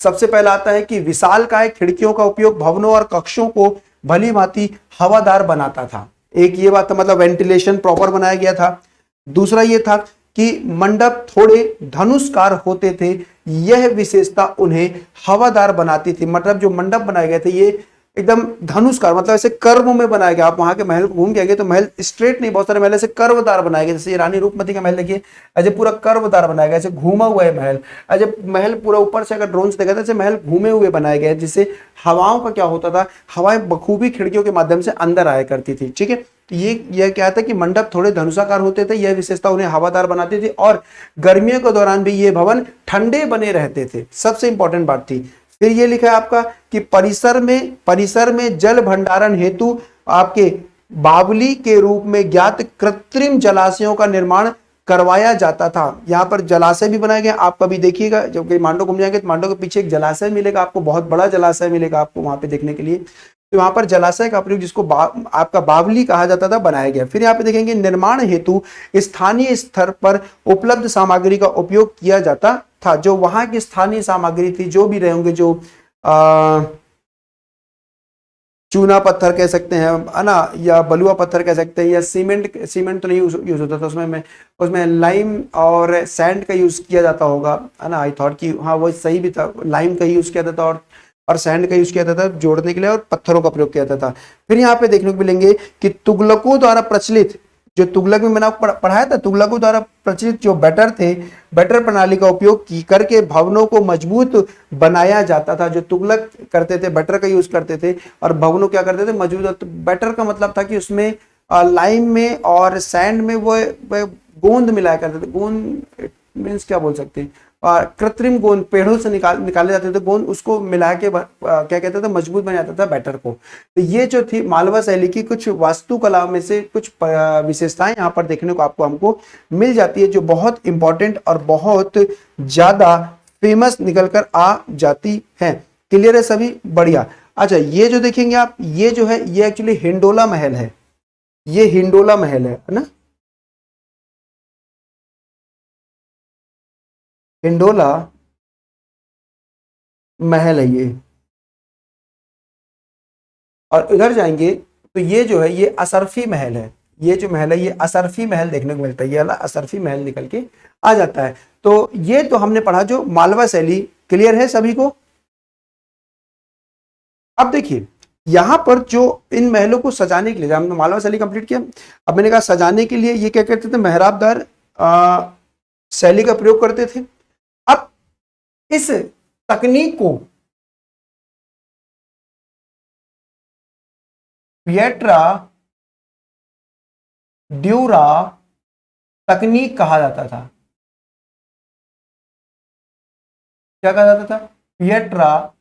सबसे पहला आता है कि विशालकाय खिड़कियों का उपयोग भवनों और कक्षों को भली भांति हवादार बनाता था। एक ये बात, मतलब वेंटिलेशन प्रॉपर बनाया गया था। दूसरा ये था कि मंडप थोड़े धनुषकार होते थे, यह विशेषता उन्हें हवादार बनाती थी। मतलब जो मंडप बनाए गए थे ये एकदम धनुषकार, मतलब ऐसे कर्व में बनाया गया। आप वहां के महल को घूम के आएंगे तो महल स्ट्रेट नहीं, बहुत सारे महल ऐसे कर्वदार बनाए गए। जैसे ये रानी रूपमती का महल देखिए, ऐसे पूरा कर्वदार बनाया गया, ऐसे घूमा हुआ है महल। ऐसे महल पूरा ऊपर से अगर ड्रोन से देखा तो महल घूमे हुए बनाए गए, जिससे हवाओं का क्या होता था, हवाएं बखूबी खिड़कियों के माध्यम से अंदर आया करती थी, ठीक है। तो ये क्या था कि मंडप थोड़े धनुषाकार होते थे, यह विशेषता उन्हें हवादार बनाती थी, और गर्मियों के दौरान भी ये भवन ठंडे बने रहते थे, सबसे इंपॉर्टेंट बात थी। फिर ये लिखा है आपका कि परिसर में जल भंडारण हेतु आपके बावली के रूप में ज्ञात कृत्रिम जलाशयों का निर्माण करवाया जाता था। यहाँ पर जलाशय भी बनाए गए, आप कभी देखिएगा जब मांडव घूम जाएंगे तो मांडव के पीछे एक जलाशय मिलेगा आपको, बहुत बड़ा जलाशय मिलेगा आपको वहां पे देखने के लिए। तो वहां पर जलाशय का प्रयोग, जिसको आपका बावली कहा जाता था, बनाया गया। फिर यहाँ पे देखेंगे निर्माण हेतु स्थानीय स्तर पर उपलब्ध सामग्री का उपयोग किया जाता था। जो वहां की स्थानीय सामग्री थी, जो भी रहे होंगे, जो चूना पत्थर कह सकते हैं, है ना, या बलुआ पत्थर कह सकते हैं, या सीमेंट तो नहीं यूज होता था उसमें लाइम और सैंड का यूज किया जाता होगा, है ना। आई थॉट कि हाँ वो सही भी था, लाइम का यूज किया जाता था और सैंड का यूज किया जाता था जोड़ने के लिए, और पत्थरों का प्रयोग किया जाता था। फिर यहाँ पे देखने को मिलेंगे कि तुगलकों द्वारा प्रचलित, जो तुगलक में मैंने आपको पढ़ाया था, तुगलकों द्वारा प्रचलित जो बैटर प्रणाली का उपयोग करके भवनों को मजबूत बनाया जाता था। जो तुगलक करते थे बैटर का यूज करते थे, और भवनों क्या करते थे, मजबूत। तो बैटर का मतलब था कि उसमें लाइम में और सैंड में वो गोंद मिलाया करते थे। गोंद मीन्स क्या बोल सकते हैं, कृत्रिम गोंद, पेड़ों से निकाले जाते थे गोंद, उसको मिला के क्या कहते थे, मजबूत बन जाता था बैटर को। तो ये जो थी मालवा शैली की कुछ वास्तुकला में से कुछ विशेषताएं यहाँ पर देखने को हमको मिल जाती है, जो बहुत इंपॉर्टेंट और बहुत ज्यादा फेमस निकल कर आ जाती है। क्लियर है सभी? बढ़िया। अच्छा, ये जो देखेंगे आप, ये जो है ये एक्चुअली हिंडोला महल है, ये हिंडोला महल है ना, हिंडोला महल है ये। और इधर जाएंगे तो ये जो है ये असरफी महल है। ये जो महल है ये असरफी महल देखने को मिलता है, ये वाला असरफी महल निकल के आ जाता है। तो ये तो हमने पढ़ा जो मालवा शैली। क्लियर है सभी को? अब देखिए यहां पर जो इन महलों को सजाने के लिए, हमने मालवा शैली कंप्लीट किया, अब मैंने कहा सजाने के लिए ये क्या करते थे, मेहराबदार शैली का प्रयोग करते थे। अब इस तकनीक को पिएट्रा ड्यूरा तकनीक कहा जाता था। क्या कहा जाता था? पिएट्रा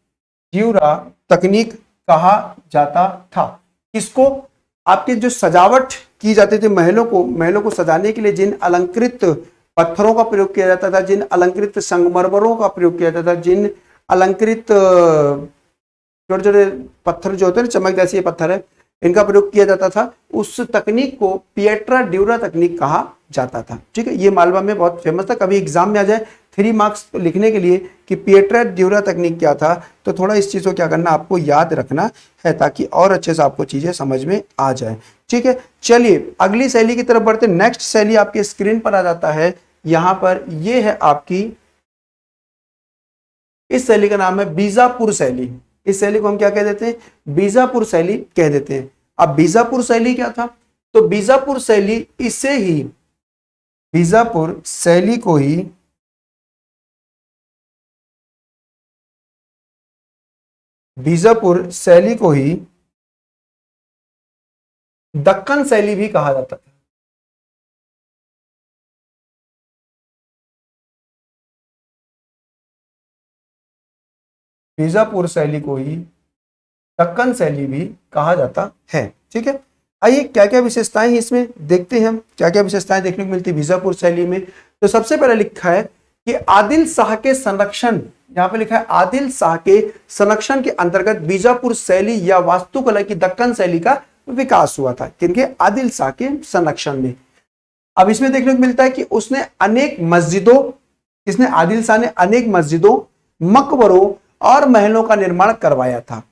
ड्यूरा तकनीक कहा जाता था। इसको आपके जो सजावट की जाती थी महलों को सजाने के लिए जिन अलंकृत पत्थरों का प्रयोग किया जाता था, जिन अलंकृत संगमरमरों का प्रयोग किया जाता था, जिन अलंकृत छोटे छोटे पत्थर जो होते हैं, चमक जैसे पत्थर है, इनका प्रयोग किया जाता था, उस तकनीक को पिएट्रा ड्यूरा तकनीक कहा जाता था। ठीक है, ये मालवा में बहुत फेमस था। कभी एग्जाम में आ जाए 3 मार्क्स लिखने के लिए कि पिएट्रा ड्यूरा तकनीक क्या था, तो थोड़ा इस चीज को क्या करना, आपको याद रखना है, ताकि और अच्छे से आपको चीजें समझ में आ जाए। ठीक है, चलिए अगली शैली की तरफ बढ़ते। नेक्स्ट शैली आपके स्क्रीन पर आ जाता है, यहां पर ये है आपकी, इस शैली का नाम है बीजापुर शैली। इस शैली को हम क्या कह देते हैं? बीजापुर शैली कह देते हैं। अब बीजापुर शैली क्या था? तो बीजापुर शैली इसे ही, बीजापुर शैली को ही बीजापुर शैली को ही दक्कन शैली भी कहा जाता था। बीजापुर शैली को ही दक्कन शैली भी कहा जाता है। ठीक है, आइए क्या क्या विशेषताएं इसमें देखते हैं हम, क्या क्या विशेषताएं देखने को मिलती है बीजापुर शैली में। तो सबसे पहले लिखा है कि आदिल शाह के संरक्षण, यहाँ पे लिखा है आदिल शाह के संरक्षण के अंतर्गत बीजापुर शैली या वास्तुकला की दक्कन शैली का विकास हुआ था। किनके? आदिल शाह के संरक्षण में। अब इसमें देखने को मिलता है कि उसने अनेक मस्जिदों, इसने आदिल शाह ने अनेक मस्जिदों, मकबरों और महलों का निर्माण करवाया था।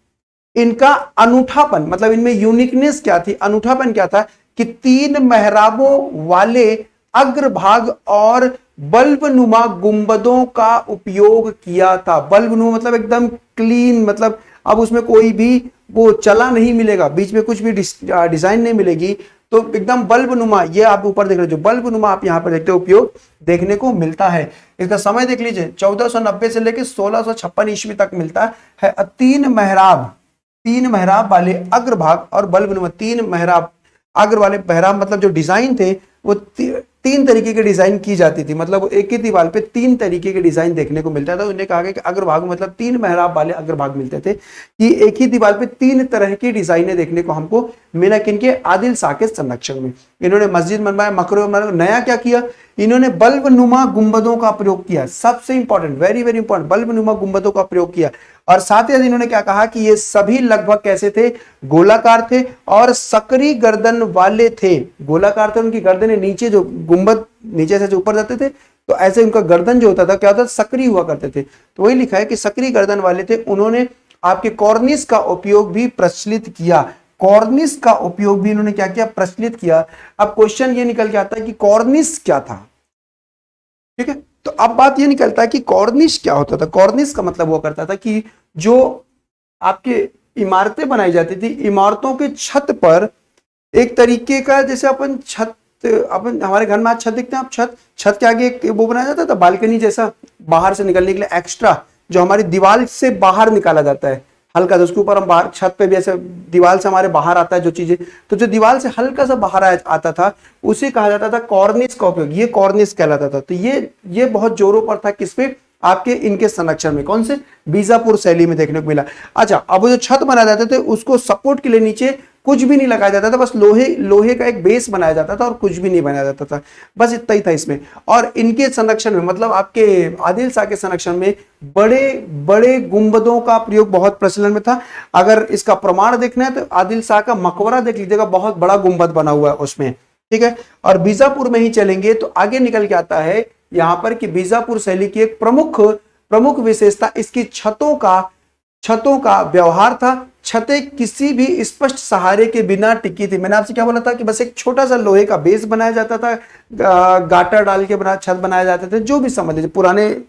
इनका अनूठापन, मतलब इनमें यूनिकनेस क्या थी, अनूठापन क्या था कि 3 मेहराबों वाले अग्रभाग और बल्बनुमा गुंबदों का उपयोग किया था। बल्बनुमा मतलब एकदम क्लीन, मतलब अब उसमें कोई भी वो चला नहीं मिलेगा, बीच में कुछ भी डिजाइन नहीं मिलेगी, तो एकदम बल्बनुमा, ये आप ऊपर देख रहे हो जो बल्बनुमा आप यहाँ पर देखते हो उपयोग देखने को मिलता है। इसका समय देख लीजिए 1490 से लेकर 1656 ईस्वी तक मिलता है। 3 मेहराब वाले अग्रभाग और बल्बनुमा, 3 मेहराब अग्र वाले मेहराब, मतलब जो डिजाइन थे वो 3 तरीके के डिजाइन की जाती थी, मतलब एक ही दीवार पे 3 तरीके के डिजाइन देखने को मिलता था। उन्हें कहा गया कि अग्रभाग मतलब 3 मेहराब वाले अग्रभाग मिलते थे कि एक ही दीवार पे 3 तरह की डिजाइनें देखने को हमको मिला। किनके? आदिल शाह के संरक्षण में। इन्होंने मस्जिद बनवाया, मकबरे बनवाए। नया क्या किया इन्होंने? बल्बनुमा गुंबदों का प्रयोग किया। सबसे इंपॉर्टेंट, वेरी वेरी इंपॉर्टेंट, बल्बनुमा गुंबदों का प्रयोग किया। और साथ ही इन्होंने क्या कहा कि ये सभी लगभग कैसे थे? गोलाकार थे और सकरी गर्दन वाले थे। गोलाकार थे, उनकी गर्दनें नीचे, जो गुंबद नीचे से ऊपर जाते थे, तो ऐसे उनका गर्दन जो होता था क्या होता था? सकरी हुआ करते थे। तो वही लिखा है कि सकरी गर्दन वाले थे। उन्होंने आपके कॉर्निस का उपयोग भी प्रचलित किया। कॉर्निस का उपयोग भी इन्होंने क्या किया? प्रचलित किया। अब क्वेश्चन ये निकल के आता है कि कॉर्निस क्या था। ठीक है, तो अब बात ये निकलता है कि कॉर्निश क्या होता था। कॉर्निश का मतलब हुआ करता था कि जो आपके इमारतें बनाई जाती थी, इमारतों के छत पर एक तरीके का, जैसे अपन छत, अपन हमारे घर में आज छत देखते हैं आप, छत के आगे एक वो बनाया जाता था बालकनी जैसा, बाहर से निकलने के लिए एक्स्ट्रा, जो हमारी दीवार से बाहर निकाला जाता है हल्का सा, उसके ऊपर हम बाहर छत पे भी ऐसे दीवार से हमारे बाहर आता है जो चीजें, तो जो दीवार से हल्का सा बाहर आता था उसे कहा जाता था कॉर्निस का उपयोग। ये कॉर्निस कहलाता था। तो ये बहुत जोरों पर था किसपे? आपके इनके संरक्षण में। कौन से? बीजापुर शैली में देखने को मिला। अच्छा, अब वो जो छत बनाए जाते थे उसको सपोर्ट के लिए नीचे कुछ भी नहीं लगाया जाता था, बस लोहे का एक बेस बनाया जाता था और कुछ भी नहीं बनाया जाता था, बस इतना ही था इसमें। और इनके संरक्षण में, मतलब आपके आदिल शाह के संरक्षण में बड़े बड़े गुंबदों का प्रयोग बहुत प्रचलन में था। अगर इसका प्रमाण देखना है तो आदिल शाह का मकबरा देख लीजिएगा, बहुत बड़ा गुंबद बना हुआ है उसमें। ठीक है, और बीजापुर में ही चलेंगे तो आगे निकल के आता है यहां पर कि बीजापुर शैली की एक प्रमुख विशेषता इसकी छतों का व्यवहार था। छतें किसी भी स्पष्ट सहारे के बिना टिकी थी। मैंने आपसे क्या बोला था कि बस एक छोटा सा लोहे का बेस बनाया जाता था, गाटर डाल के छत बनाए जाते थे, जो भी समझ लीजिए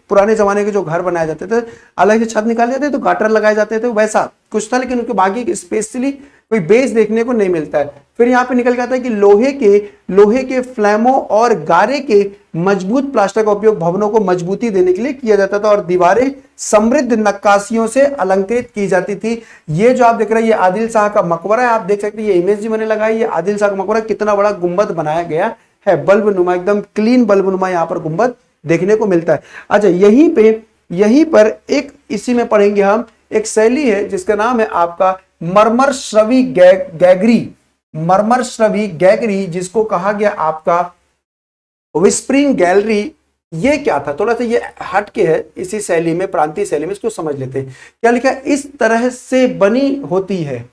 पुराने जमाने के जो घर बनाए जाते थे अलग से छत निकाले जाते तो गाटर लगाए जाते थे, वैसा कुछ था, लेकिन उनके बाकी स्पेशली कोई बेस देखने को नहीं मिलता है। फिर यहाँ पे निकल के आता है कि लोहे के फ्लैमों और गारे के मजबूत प्लास्टर का उपयोग भवनों को मजबूती देने के लिए किया जाता था और दीवारें समृद्ध नक्काशियों से अलंकृत की जाती थी। ये जो आप देख रहे हैं ये आदिल शाह का मकबरा है, आप देख सकते हैं ये इमेज जी मैंने लगाई, ये आदिल शाह का मकबरा, कितना बड़ा गुंबद बनाया गया है, बल्बनुमा, एकदम क्लीन बल्बनुमा यहाँ पर गुंबद देखने को मिलता है। अच्छा, यहीं पर एक इसी में पढ़ेंगे हम, एक शैली है जिसका नाम है आपका मरमर श्रवी गैगरी, जिसको कहा गया आपका विस्परिंग गैलरी। ये क्या था? थोड़ा सा ये हट के है इसी शैली में, प्रांतीय शैली में, इसको समझ लेते हैं। क्या लिखा है? इस तरह से बनी होती है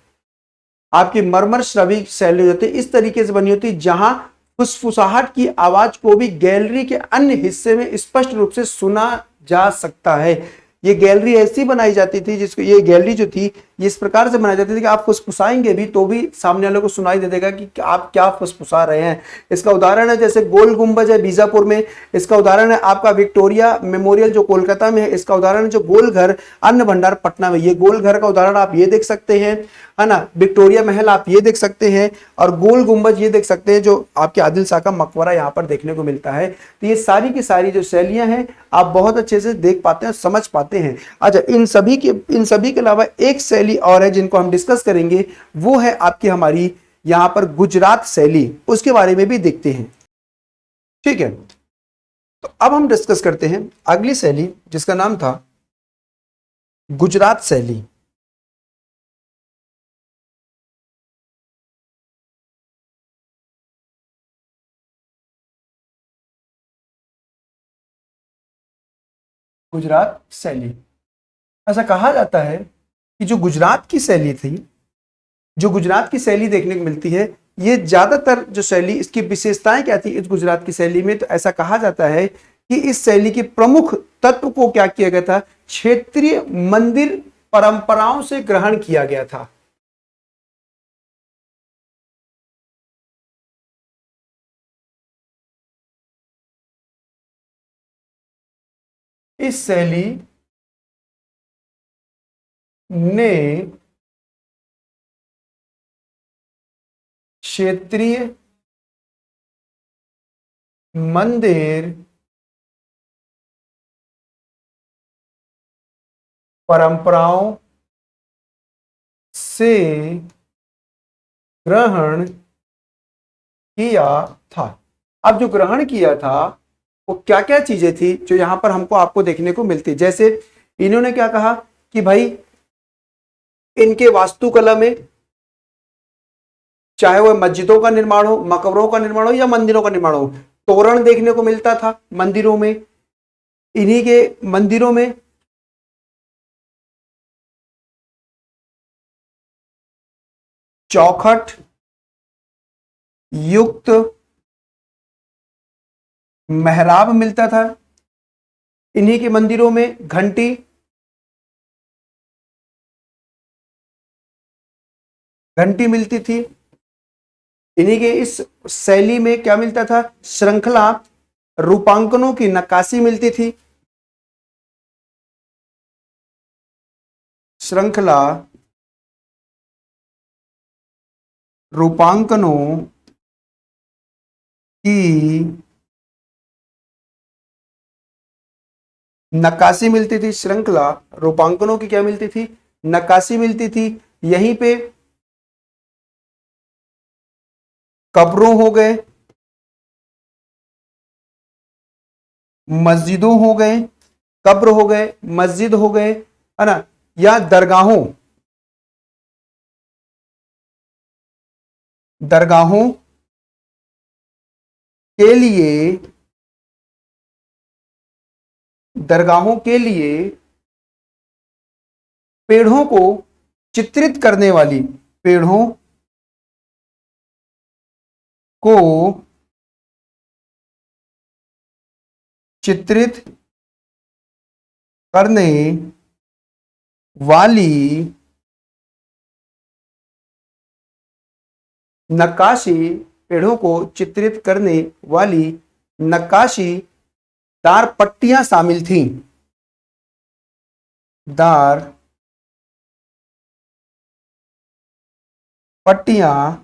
आपकी मरमर श्रवी शैली होती है, इस तरीके से बनी होती है जहां फुसफुसाहट की आवाज को भी गैलरी के अन्य हिस्से में स्पष्ट रूप से सुना जा सकता है। ये गैलरी ऐसी बनाई जाती थी, जिसको ये गैलरी जो थी ये इस प्रकार से बनाई जाती थी कि आप फुसफुसाएंगे भी तो भी सामने वाले को सुनाई दे देगा कि आप क्या फुसफुसा रहे हैं। इसका उदाहरण है जैसे गोल गुंबज है बीजापुर में, इसका उदाहरण है आपका विक्टोरिया मेमोरियल जो कोलकाता में है, इसका उदाहरण है जो गोल घर अन्न भंडार पटना में, ये गोल घर का उदाहरण आप ये देख सकते हैं, है ना। विक्टोरिया महल आप ये देख सकते हैं और गोल गुंबज ये देख सकते हैं जो आपके आदिल शाह का मकबरा यहाँ पर देखने को मिलता है। तो ये सारी की सारी जो शैलियां हैं आप बहुत अच्छे से देख पाते हैं, समझ पाते हैं। अच्छा, इन सभी के अलावा एक शैली शैली और है जिनको हम डिस्कस करेंगे, वो है आपकी हमारी यहां पर गुजरात शैली, उसके बारे में भी देखते हैं। ठीक है, तो अब हम डिस्कस करते हैं अगली शैली जिसका नाम था गुजरात शैली। गुजरात शैली, ऐसा कहा जाता है कि जो गुजरात की शैली थी, जो गुजरात की शैली देखने को मिलती है, ये ज्यादातर जो शैली, इसकी विशेषताएं क्या थी इस गुजरात की शैली में, तो ऐसा कहा जाता है कि इस शैली के प्रमुख तत्व को क्या किया गया था, क्षेत्रीय मंदिर परंपराओं से ग्रहण किया गया था। इस शैली ने क्षेत्रीय मंदिर परंपराओं से ग्रहण किया था। अब जो ग्रहण किया था वो क्या क्या चीजें थी जो यहां पर हमको आपको देखने को मिलती, जैसे इन्होंने क्या कहा कि भाई इनके वास्तुकला में, चाहे वह मस्जिदों का निर्माण हो, मकबरों का निर्माण हो या मंदिरों का निर्माण हो, तोरण देखने को मिलता था मंदिरों में। इन्हीं के मंदिरों में चौखट युक्त मेहराब मिलता था। इन्हीं के मंदिरों में घंटी मिलती थी। इन्हीं के इस शैली में क्या मिलता था, श्रृंखला रूपांकनों की नक्काशी मिलती थी। श्रृंखला रूपांकनों की नक्काशी मिलती थी। श्रृंखला रूपांकनों की क्या मिलती थी, नक्काशी मिलती थी। यहीं पे कब्रों हो गए, मस्जिदों हो गए, कब्र हो गए, मस्जिद हो गए, है ना, या दरगाहों के लिए, दरगाहों के लिए पेड़ों को चित्रित करने वाली, पेड़ों को चित्रित करने वाली नक्काशी, पेड़ों को चित्रित करने वाली नक्काशी दार पट्टियां शामिल थीं। दार पट्टियां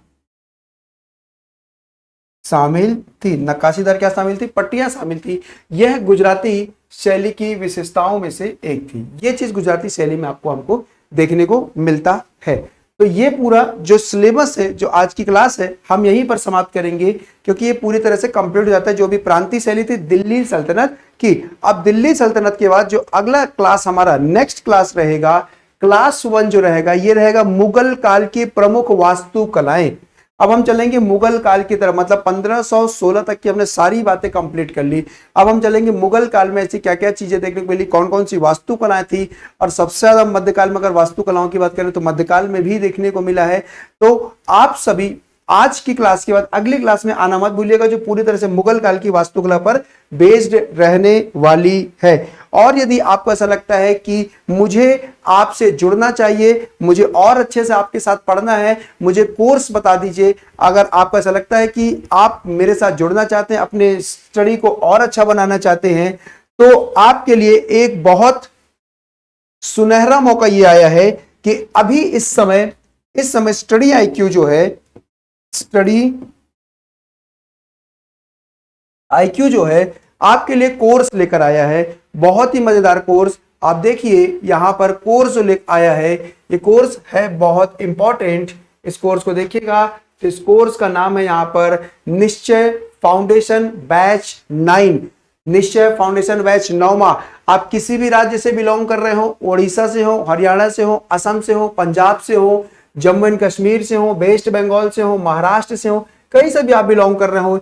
शामिल थी। नक्काशीदार क्या शामिल थी, पट्टियां शामिल थी। यह गुजराती शैली की विशेषताओं में से एक थी। यह चीज गुजराती शैली में आपको हमको देखने को मिलता है। तो ये पूरा जो सिलेबस है, जो आज की क्लास है, हम यहीं पर समाप्त करेंगे, क्योंकि ये पूरी तरह से कंप्लीट हो जाता है। जो भी प्रांतीय शैली थी दिल्ली सल्तनत की। अब दिल्ली सल्तनत के बाद जो अगला क्लास हमारा नेक्स्ट क्लास रहेगा, क्लास 1 जो रहेगा, ये रहेगा मुगल काल की प्रमुख वास्तुकलाएं। अब हम चलेंगे मुगल काल की तरफ, मतलब 1516 तक की हमने सारी बातें कंप्लीट कर ली। अब हम चलेंगे मुगल काल में ऐसी क्या क्या चीजें देखने को मिली, कौन कौन सी वास्तुकलाएं थी, और सबसे ज्यादा मध्यकाल में अगर वास्तुकलाओं की बात करें तो मध्यकाल में भी देखने को मिला है। तो आप सभी आज की क्लास के बाद अगली क्लास में आना मत भूलिएगा, जो पूरी तरह से मुगल काल की वास्तुकला पर बेस्ड रहने वाली है। और यदि आपको ऐसा लगता है कि मुझे आपसे जुड़ना चाहिए, मुझे और अच्छे से आपके साथ पढ़ना है, मुझे कोर्स बता दीजिए। अगर आपको ऐसा लगता है कि आप मेरे साथ जुड़ना चाहते हैं, अपने स्टडी को और अच्छा बनाना चाहते हैं, तो आपके लिए एक बहुत सुनहरा मौका ये आया है कि अभी इस समय स्टडी आईक्यू जो है, स्टडी आईक्यू जो है आपके लिए कोर्स लेकर आया है। बहुत ही मजेदार कोर्स, आप देखिए यहाँ पर कोर्स जो लिख आया है, ये कोर्स है बहुत इंपॉर्टेंट। इस कोर्स को देखिएगा, तो इस कोर्स का नाम है यहाँ पर निश्चय फाउंडेशन बैच 9। निश्चय फाउंडेशन बैच 9वां। आप किसी भी राज्य से बिलोंग कर रहे हो, उड़ीसा से हो, हरियाणा से हो, असम से हो, पंजाब से हो, जम्मू एंड कश्मीर से हो, वेस्ट बंगाल से हो, महाराष्ट्र से हो, कहीं से भी आप बिलोंग कर रहे हो,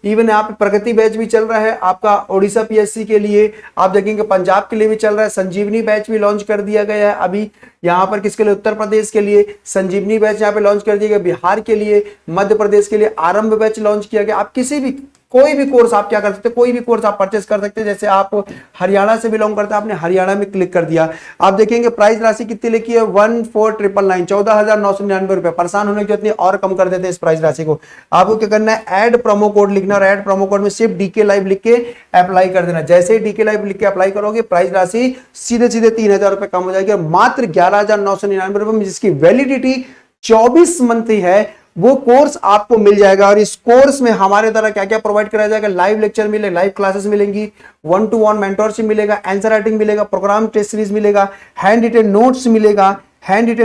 इवन आप प्रगति बैच भी चल रहा है आपका ओडिशा पीएससी के लिए। आप देखेंगे पंजाब के लिए भी चल रहा है, संजीवनी बैच भी लॉन्च कर दिया गया है अभी यहाँ पर। किसके लिए? उत्तर प्रदेश के लिए संजीवनी बैच यहाँ पे लॉन्च कर दिया गया, बिहार के लिए, मध्य प्रदेश के लिए आरंभ बैच लॉन्च किया गया। आप किसी भी कोई भी कोर्स आप क्या कर सकते हैं, कोई भी कोर्स आप परचेस कर सकते हैं। जैसे आप हरियाणा से बिलोंग करते हैं, आपने हरियाणा में क्लिक कर दिया, आप देखेंगे प्राइस राशि कितनी लिखी है 14,999, 14,999 रुपए। परेशान होने की जरूरत नहीं, और कम कर देते हैं इस प्राइस राशि को। आपको क्या करना है, ऐड प्रोमो कोड लिखना, और ऐड प्रोमो कोड में सिर्फ डीके लाइव लिख के अप्लाई कर देना। जैसे ही डीके लाइव लिख के अप्लाई करोगे, प्राइस राशि सीधे 3,000 रुपए कम हो जाएगी, मात्र 11,999 रुपए में, जिसकी वैलिडिटी 24 मंथ ही है। वो कोर्स आपको मिल जाएगा। और इस कोर्स में हमारे द्वारा क्या क्या प्रोवाइड कराया जाएगा, लाइव लेक्चर मिलेगा, लाइव क्लासेस मिलेंगी, 1-to-1 मेंटरशिप मिलेगा, आंसर राइटिंग मिलेगा, प्रोग्राम टेस्ट सीरीज मिलेगा, हैंड रिटन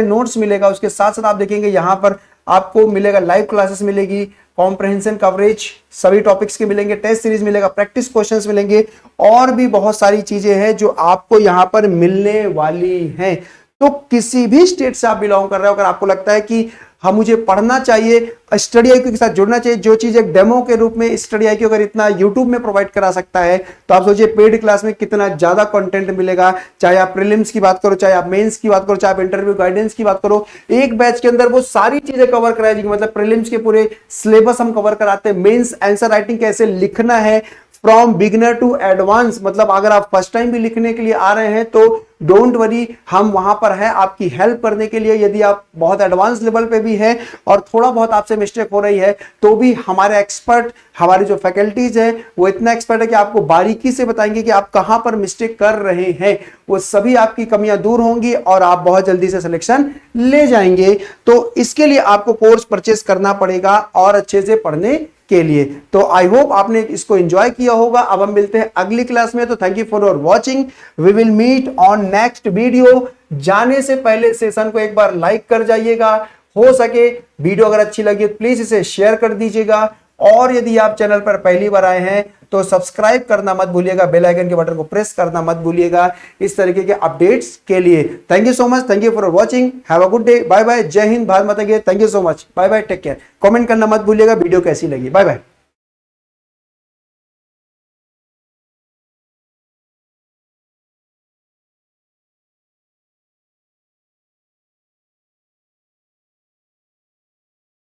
नोट्स मिलेगा। उसके साथ साथ आप देखेंगे यहाँ पर आपको मिलेगा लाइव क्लासेस मिलेगी, कॉम्प्रहेंशन कवरेज सभी टॉपिक्स के मिलेंगे, टेस्ट सीरीज मिलेगा, प्रैक्टिस क्वेश्चंस मिलेंगे, और भी बहुत सारी चीजें हैं जो आपको यहाँ पर मिलने वाली हैं। तो किसी भी स्टेट से आप बिलोंग कर रहे हो, अगर आपको लगता है कि हम मुझे पढ़ना चाहिए, स्टडी आईक्यू के साथ जुड़ना चाहिए, जो चीज एक डेमो के रूप में स्टडी आईक्यू अगर इतना यूट्यूब में प्रोवाइड करा सकता है, तो आप सोचिए पेड क्लास में कितना ज्यादा कंटेंट मिलेगा। चाहे आप प्रीलिम्स की बात करो, चाहे आप मेंस की बात करो, चाहे आप इंटरव्यू गाइडेंस की बात करो, एक बैच के अंदर वो सारी चीजें कवर कराई जाएगी। मतलब प्रीलिम्स के पूरे सिलेबस हम कवर कराते हैं, मेंस आंसर राइटिंग कैसे लिखना है फ्रॉम बिगिनर टू एडवांस। मतलब अगर आप फर्स्ट टाइम भी लिखने के लिए आ रहे हैं तो डोंट वरी, हम वहां पर हैं आपकी हेल्प करने के लिए। यदि आप बहुत एडवांस लेवल पे भी हैं और थोड़ा बहुत आपसे मिस्टेक हो रही है, तो भी हमारे एक्सपर्ट, हमारी जो फैकल्टीज है वो इतना एक्सपर्ट है कि आपको बारीकी से बताएंगे कि आप कहां पर मिस्टेक कर रहे हैं। वो सभी आपकी कमियां दूर होंगी और आप बहुत जल्दी से सिलेक्शन ले जाएंगे। तो इसके लिए आपको कोर्स परचेस करना पड़ेगा और अच्छे से पढ़ने के लिए। तो आई होप आपने इसको एंजॉय किया होगा। अब हम मिलते हैं अगली क्लास में। तो thank you for your watching, we will meet on next video. जाने से पहले सेशन को एक बार लाइक कर जाइएगा, हो सके वीडियो अगर अच्छी लगी तो प्लीज इसे शेयर कर दीजिएगा, और यदि आप चैनल पर पहली बार आए हैं तो सब्सक्राइब करना मत भूलिएगा, बेल आइकन के बटन को प्रेस करना मत भूलिएगा इस तरीके के अपडेट्स के लिए। Thank you so much, thank you for watching, have a good day, bye bye, जय हिंद, भारत माता की, thank you so much, bye bye, take care. Comment करना मत भूलिएगा वीडियो कैसी लगी, बाय बाय।